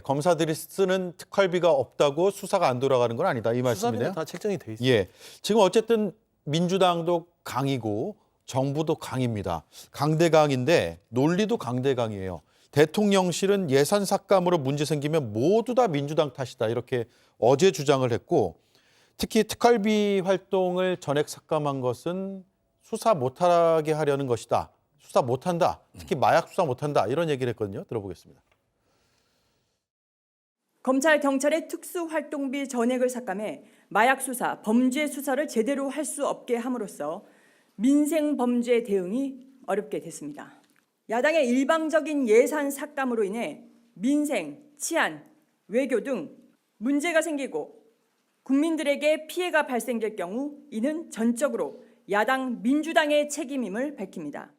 검사들이 쓰는 특활비가 없다고 수사가 안 돌아가는 건 아니다 이 말씀이네요. 수사비는 다 책정이 돼 있어요. 예, 지금 어쨌든 민주당도 강이고 정부도 강입니다. 강대강인데 논리도 강대강이에요. 대통령실은 예산 삭감으로 문제 생기면 모두 다 민주당 탓이다 이렇게 어제 주장을 했고 특히 특활비 활동을 전액 삭감한 것은 수사 못하게 하려는 것이다. 수사 못한다. 특히 마약 수사 못한다. 이런 얘기를 했거든요. 들어보겠습니다. 검찰, 경찰의 특수활동비 전액을 삭감해 마약 수사, 범죄 수사를 제대로 할 수 없게 함으로써 민생 범죄 대응이 어렵게 됐습니다. 야당의 일방적인 예산 삭감으로 인해 민생, 치안, 외교 등 문제가 생기고 국민들에게 피해가 발생될 경우 이는 전적으로 야당 민주당의 책임임을 밝힙니다.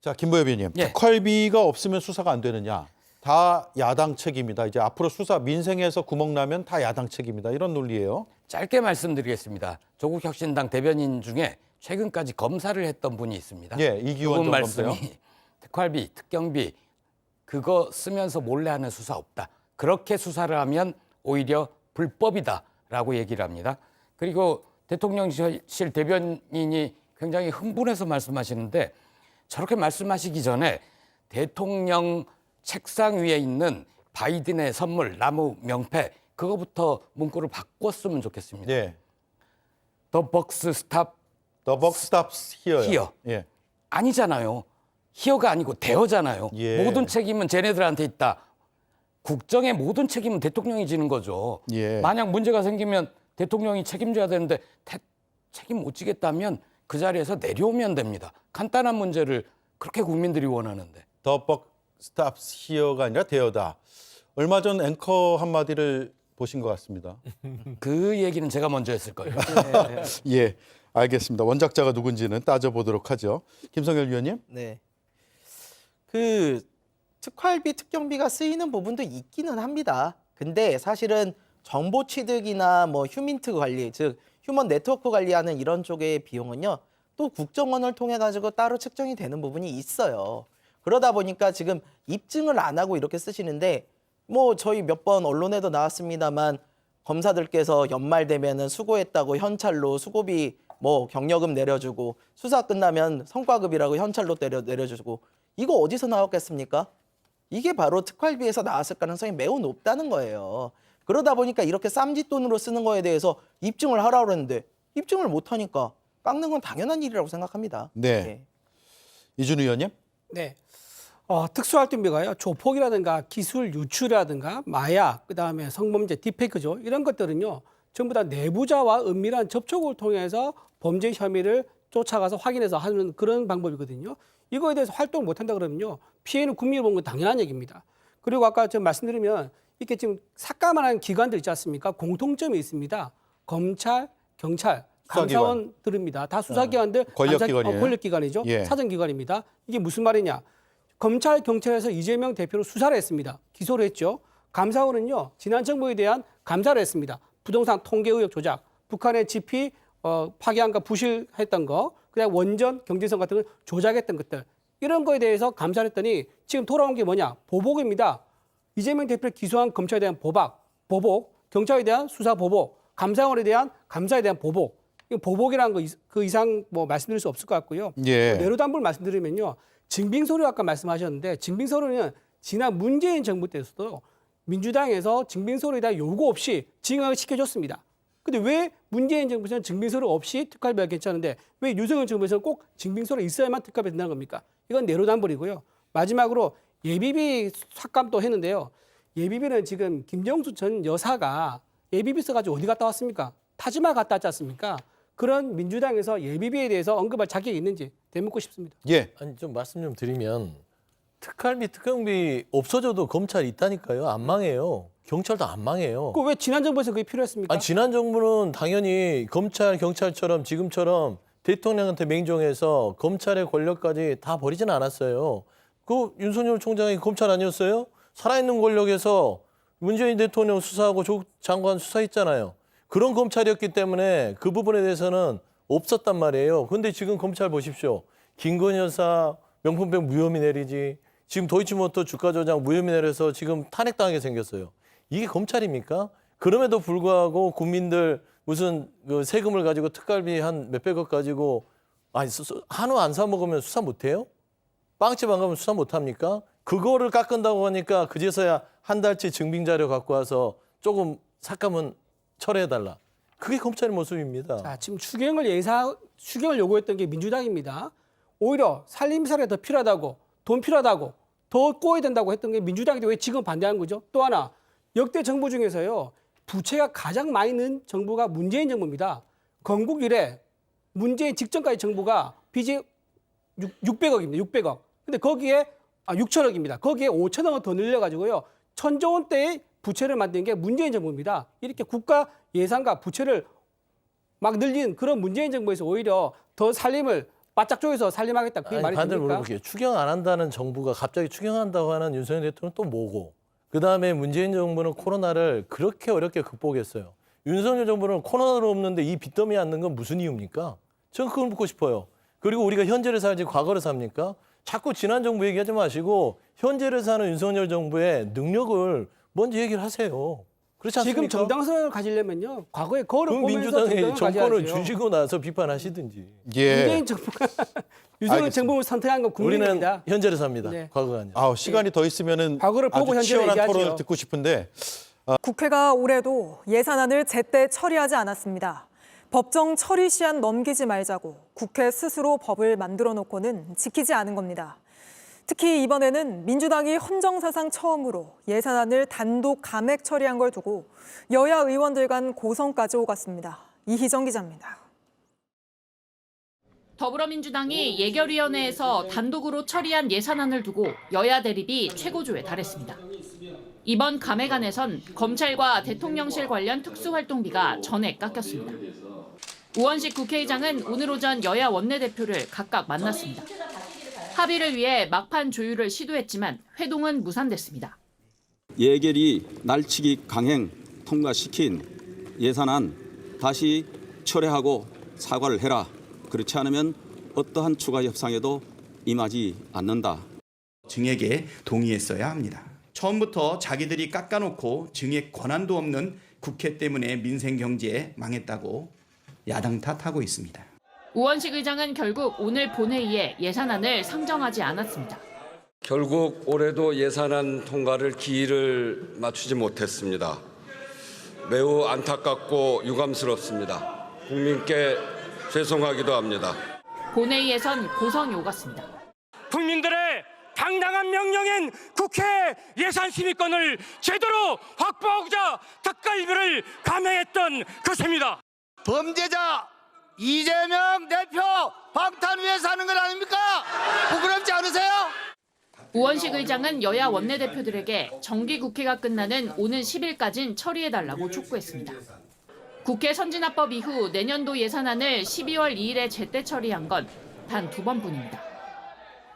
자, 김보엽 의원님. 예. 특활비가 없으면 수사가 안 되느냐. 다 야당 책임이다. 이제 앞으로 수사 민생에서 구멍 나면 다 야당 책임이다. 이런 논리예요. 짧게 말씀드리겠습니다. 조국혁신당 대변인 중에 최근까지 검사를 했던 분이 있습니다. 예, 이기원 그분 전 말씀이 검사요. 특활비, 특경비 그거 쓰면서 몰래 하는 수사 없다. 그렇게 수사를 하면 오히려 불법이다라고 얘기를 합니다. 그리고 대통령실 대변인이 굉장히 흥분해서 말씀하시는데 저렇게 말씀하시기 전에 대통령 책상 위에 있는 바이든의 선물, 나무 명패 그거부터 문구를 바꿨으면 좋겠습니다. 예. The box stop The buck stops here요. here. 예. 아니잖아요. 히어가 아니고 대어잖아요. 예. 모든 책임은 쟤네들한테 있다. 국정의 모든 책임은 대통령이 지는 거죠. 예. 만약 문제가 생기면 대통령이 책임져야 되는데 책임 못 지겠다면 그 자리에서 내려오면 됩니다. 간단한 문제를 그렇게 국민들이 원하는데. The buck stops here가 아니라 대어다. 얼마 전 앵커 한마디를 보신 것 같습니다. 그 얘기는 제가 먼저 했을 거예요. 예, 알겠습니다. 원작자가 누군지는 따져보도록 하죠. 김성열 위원님. 네. 그 특활비, 특경비가 쓰이는 부분도 있기는 합니다. 근데 사실은 정보 취득이나 뭐 휴민트 관리, 즉 휴먼 네트워크 관리하는 이런 쪽의 비용은요. 또 국정원을 통해 가지고 따로 측정이 되는 부분이 있어요. 그러다 보니까 지금 입증을 안 하고 이렇게 쓰시는데 뭐 저희 몇 번 언론에도 나왔습니다만 검사들께서 연말 되면은 수고했다고 현찰로 수고비 뭐 경력금 내려주고 수사 끝나면 성과급이라고 현찰로 내려주고 이거 어디서 나왔겠습니까? 이게 바로 특활비에서 나왔을 가능성이 매우 높다는 거예요. 그러다 보니까 이렇게 쌈짓돈으로 쓰는 거에 대해서 입증을 하라고 그랬는데 입증을 못 하니까 깎는 건 당연한 일이라고 생각합니다. 네. 예. 이준우 의원님. 네. 특수활동비가요. 조폭이라든가 기술 유출이라든가 마약, 그다음에 성범죄, 딥페이크죠. 이런 것들은요. 전부 다 내부자와 은밀한 접촉을 통해서 범죄 혐의를 쫓아가서 확인해서 하는 그런 방법이거든요. 이거에 대해서 활동을 못한다 그러면요. 피해는 국민이 보는 건 당연한 얘기입니다. 그리고 아까 좀 말씀드리면 이렇게 지금 삭감을 하는 기관들 있지 않습니까? 공통점이 있습니다. 검찰, 경찰, 감사원들입니다. 다 수사기관들, 권력기관이에요. 권력기관이죠. 예. 사정기관입니다. 이게 무슨 말이냐? 검찰, 경찰에서 이재명 대표를 수사를 했습니다. 기소를 했죠. 감사원은요. 지난 정부에 대한 감사를 했습니다. 부동산 통계 의혹 조작, 북한의 GP 파기한과 부실했던 거, 그다음 원전 경제성 같은 걸 조작했던 것들 이런 거에 대해서 감사를 했더니 지금 돌아온 게 뭐냐? 보복입니다. 이재명 대표를 기소한 검찰에 대한 보복, 경찰에 대한 수사 보복, 감사원에 대한 감사에 대한 보복. 이 보복이라는 거 그 이상 뭐 말씀드릴 수 없을 것 같고요. 예. 내로담불 말씀드리면요. 증빙서류 아까 말씀하셨는데 증빙서류는 지난 문재인 정부 때에서도 민주당에서 증빙서류에 대한 요구 없이 징역을 시켜줬습니다. 근데 왜 문재인 정부에서는 증빙서류 없이 특활비가 괜찮은데 왜 윤석열 정부에서는 꼭 증빙서류 있어야만 특활비 된다는 겁니까? 이건 내로담불이고요. 마지막으로 예비비 삭감도 했는데요. 예비비는 지금 김정수 전 여사가 예비비 써가지고 어디 갔다 왔습니까? 타지말 갔다 왔지 않습니까? 그런 민주당에서 예비비에 대해서 언급할 자격이 있는지 되묻고 싶습니다. 예. 아니 좀 말씀 좀 드리면 특활비, 특경비 없어져도 검찰이 있다니까요. 안 망해요. 경찰도 안 망해요. 그 왜 지난 정부에서 그게 필요했습니까? 아니, 지난 정부는 당연히 검찰, 경찰처럼 지금처럼 대통령한테 맹종해서 검찰의 권력까지 다 버리지는 않았어요. 그 윤석열 총장이 검찰 아니었어요? 살아있는 권력에서 문재인 대통령 수사하고 조국 장관 수사했잖아요. 그런 검찰이었기 때문에 그 부분에 대해서는 없었단 말이에요. 그런데 지금 검찰 보십시오. 김건희 여사 명품백 무혐의 내리지, 지금 도이치모터 주가 조작 무혐의 내려서 지금 탄핵당하게 생겼어요. 이게 검찰입니까? 그럼에도 불구하고 국민들 무슨 그 세금을 가지고 특갈비 한 몇백억 가지고 한우 안 사 먹으면 수사 못해요? 빵집 안 가면 수사 못합니까? 그거를 깎은다고 하니까 그제서야 한 달치 증빙 자료 갖고 와서 조금 삭감은 철회해달라. 그게 검찰의 모습입니다. 자, 지금 추경을 요구했던 게 민주당입니다. 오히려 살림살이가 더 필요하다고, 돈 필요하다고, 더 꼬아야 된다고 했던 게 민주당인데 왜 지금 반대하는 거죠? 또 하나, 역대 정부 중에서요, 부채가 가장 많이 는 정부가 문재인 정부입니다. 건국 이래 문재인 직전까지 정부가 빚이 600억입니다. 600억. 근데 거기에 6천억입니다. 거기에 5천억을 더 늘려가지고요, 1,000조 원대의 부채를 만든 게 문재인 정부입니다. 이렇게 국가 예산과 부채를 막 늘린 그런 문재인 정부에서 오히려 더 살림을 바짝 조여서 살림하겠다. 그게 말이 반대로 됩니까? 물어볼게요. 추경 안 한다는 정부가 갑자기 추경한다고 하는 윤석열 대통령은 또 뭐고? 그다음에 문재인 정부는 코로나를 그렇게 어렵게 극복했어요. 윤석열 정부는 코로나로 없는데 이 빚더미 앉는 건 무슨 이유입니까? 저는 그걸 묻고 싶어요. 그리고 우리가 현재를 살지 과거를 삽니까? 자꾸 지난 정부 얘기하지 마시고 현재를 사는 윤석열 정부의 능력을 먼저 얘기를 하세요. 그렇지 않습니까? 지금 정당성을 가지려면요, 과거의 거를 그럼 보면서 민주당이 정당을 정권을 가져야죠. 주시고 나서 비판하시든지. 예. 문재인 정부가 윤석열 알겠습니다. 정부를 선택한 건 우리는 국민입니다. 현재를 삽니다. 네. 과거가 아니라. 시간이 더 있으면은 과거를 보고 아주 현재를 치열한 얘기하죠. 토론을 듣고 싶은데 국회가 올해도 예산안을 제때 처리하지 않았습니다. 법정 처리 시한 넘기지 말자고 국회 스스로 법을 만들어 놓고는 지키지 않은 겁니다. 특히 이번에는 민주당이 헌정사상 처음으로 예산안을 단독 감액 처리한 걸 두고 여야 의원들 간 고성까지 오갔습니다. 이희정 기자입니다. 더불어민주당이 예결위원회에서 단독으로 처리한 예산안을 두고 여야 대립이 최고조에 달했습니다. 이번 감액안에선 검찰과 대통령실 관련 특수활동비가 전액 깎였습니다. 우원식 국회의장은 오늘 오전 여야 원내대표를 각각 만났습니다. 합의를 위해 막판 조율을 시도했지만 회동은 무산됐습니다. 예결위 날치기 강행 통과시킨 예산안 다시 철회하고 사과를 해라. 그렇지 않으면 어떠한 추가 협상에도 임하지 않는다. 증액에 동의했어야 합니다. 처음부터 자기들이 깎아놓고 증액 권한도 없는 국회 때문에 민생 경제 망했다고 야당 탓하고 있습니다. 우원식 의장은 결국 오늘 본회의에 예산안을 상정하지 않았습니다. 결국 올해도 예산안 통과를 기일을 맞추지 못했습니다. 매우 안타깝고 유감스럽습니다. 국민께 죄송하기도 합니다. 본회의에선 고성이 오갔습니다. 국민들의 당당한 명령인 국회 예산심의권을 제대로 확보하고자 특갈비를 감행했던 것입니다. 범죄자 이재명 대표 방탄 위해서 하는 건 아닙니까? 부끄럽지 않으세요? 우원식 의장은 여야 원내대표들에게 정기국회가 끝나는 오는 10일까진 처리해달라고 촉구했습니다. 국회 선진화법 이후 내년도 예산안을 12월 2일에 제때 처리한 건 단 2번뿐입니다.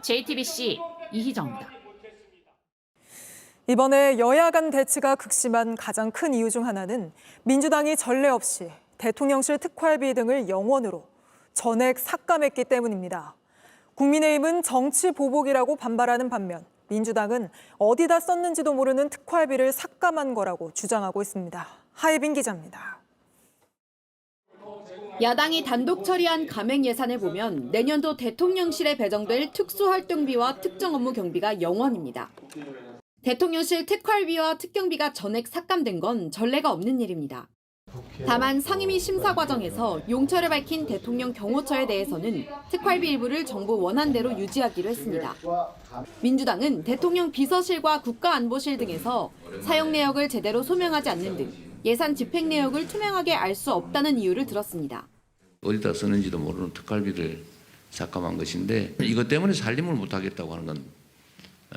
JTBC 이희정입니다. 이번에 여야 간 대치가 극심한 가장 큰 이유 중 하나는 민주당이 전례 없이 대통령실 특활비 등을 영원으로 전액 삭감했기 때문입니다. 국민의힘은 정치 보복이라고 반발하는 반면 민주당은 어디다 썼는지도 모르는 특활비를 삭감한 거라고 주장하고 있습니다. 하예빈 기자입니다. 야당이 단독 처리한 감액 예산을 보면 내년도 대통령실에 배정될 특수활동비와 특정 업무 경비가 0원입니다. 대통령실 특활비와 특경비가 전액 삭감된 건 전례가 없는 일입니다. 다만 상임위 심사 과정에서 용처를 밝힌 대통령 경호처에 대해서는 특활비 일부를 정부 원안대로 유지하기로 했습니다. 민주당은 대통령 비서실과 국가안보실 등에서 사용 내역을 제대로 소명하지 않는 등 예산 집행 내역을 투명하게 알 수 없다는 이유를 들었습니다. 어디다 쓰는지도 모르는 특활비를 삭감한 것인데 이것 때문에 살림을 못하겠다고 하는 건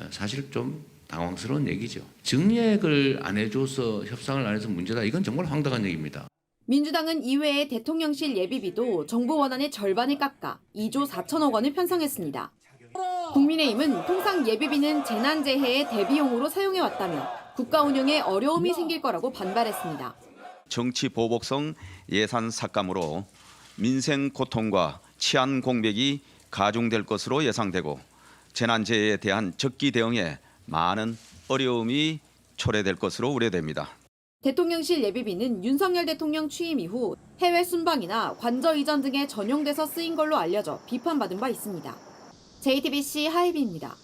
사실 좀 당황스러운 얘기죠. 증액을 안 해줘서 협상을 안 해서 문제다. 이건 정말 황당한 얘기입니다. 민주당은 이외에 대통령실 예비비도 정부 원안의 절반을 깎아 2조 4천억 원을 편성했습니다. 국민의힘은 통상 예비비는 재난재해의 대비용으로 사용해왔다며 국가 운영에 어려움이 생길 거라고 반발했습니다. 정치 보복성 예산 삭감으로 민생 고통과 치안 공백이 가중될 것으로 예상되고 재난재해에 대한 적기 대응에 많은 어려움이 초래될 것으로 우려됩니다. 대통령실 예비비는 윤석열 대통령 취임 이후 해외 순방이나 관저 이전 등에 전용돼서 쓰인 걸로 알려져 비판받은 바 있습니다. JTBC 하이비입니다.